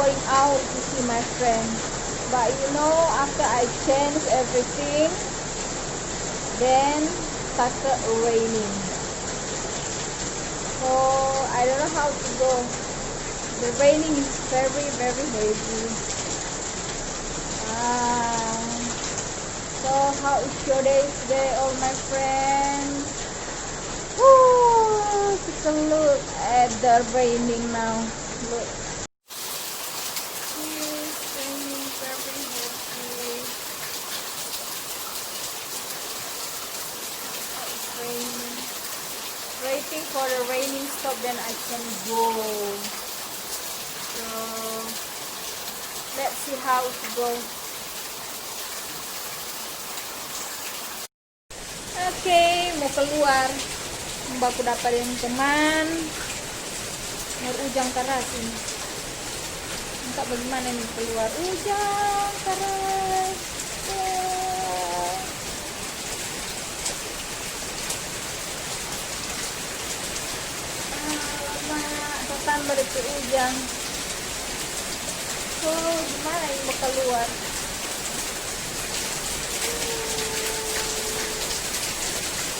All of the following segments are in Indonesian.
going out to see my friend. But you know, after I change everything, then started raining. So I don't know how to go. The raining is very, very heavy. So how is your day today, all my friends? Woo! Take a look at the raining now. Look. It's raining very heavy. It's raining. Waiting for the raining stop, then I can go. So let's see how it goes. Oke, mau keluar. Mbakku dapatin teman. Ujang keras ini. Entah bagaimana nih keluar. Ujang keras. Alamak, balik ke ujang. So, gimana ini mau keluar?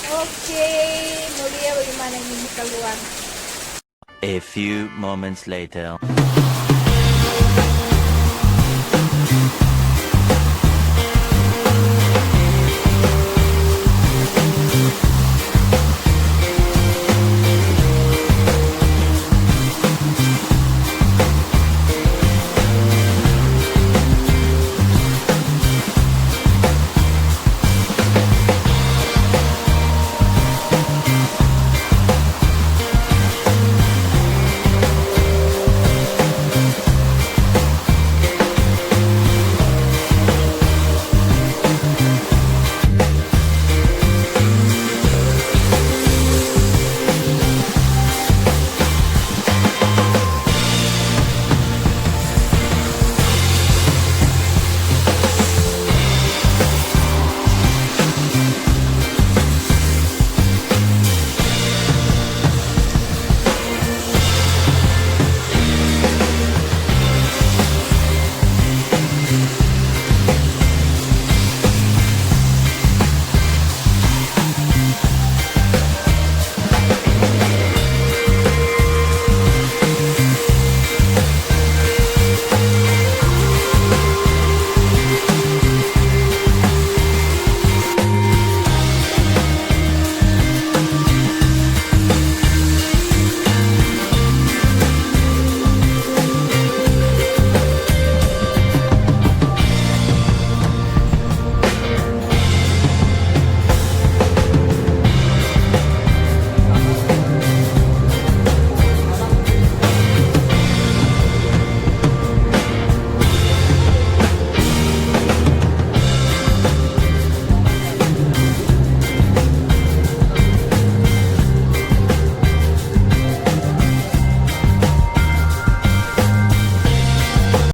Oke, mau lihat bagaimana ini mau keluar. A few moments later.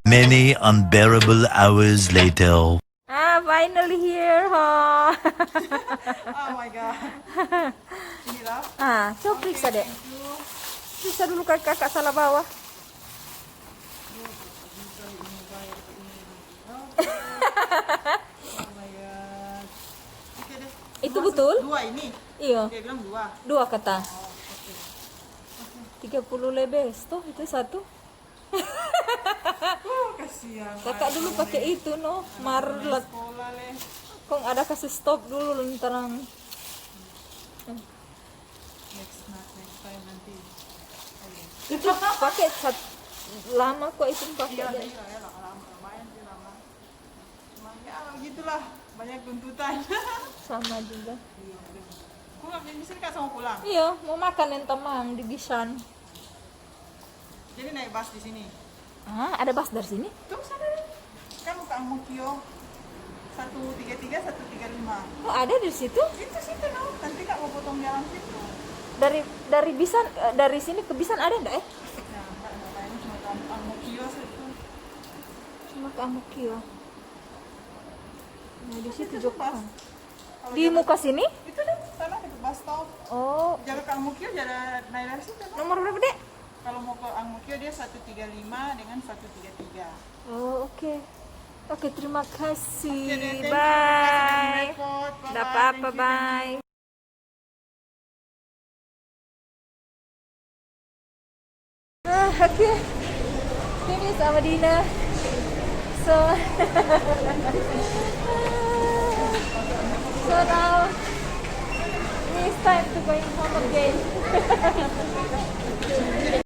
Many unbearable hours later. Finally here, huh? Oh my god. Inilah. Coba periksa deh. Periksa dulu kakak salah bawah. Oh my god. Oke deh. Itu betul? Dua ini. Iya. Dia bilang dua. Dua kata. Oh, oke. 30 lebes tuh itu satu. Kasihan. Kakak dulu pakai itu no, marlet. Sekolah leh. Kong ada kasih stop dulu lentarang. Next time nanti. Itu pakai lama kok itu pakai Iya, deh. iya, lumayan sih lama. Cuma ya gitulah, banyak tuntutan. Sama juga. Aku nggak bisa kak sama pulang. Iya, mau makan yang temang di Bisan. Jadi naik bus di sini. Ada bus dari sini? Tuh sana deh. Kan buka Mukio 133, 135. Oh, ada di situ? Itu situ no. Nanti kak mau potong jalan situ. Dari Bisan, dari sini ke Bisan ada enggak ya? Nah, enggak ini cuma ke Mukio situ. Cuma ke Amukio. Nah, di situ Itu juga. pas. Kalau Di jalan- muka sini? Itu deh, sana ke bus stop. Oh, Jalan ke Mukio jalan naik dari situ. No? nomor berapa, Dek? Kalau mau ke Ang Mukio dia 135 dengan 133. Okay. Okay, terima kasih. Okay, then thank you. Bye. Report. Bye-bye. Tidak apa-apa, Thank you, thank you. bye. Okay. Finish our dinner. So, so now it's time to going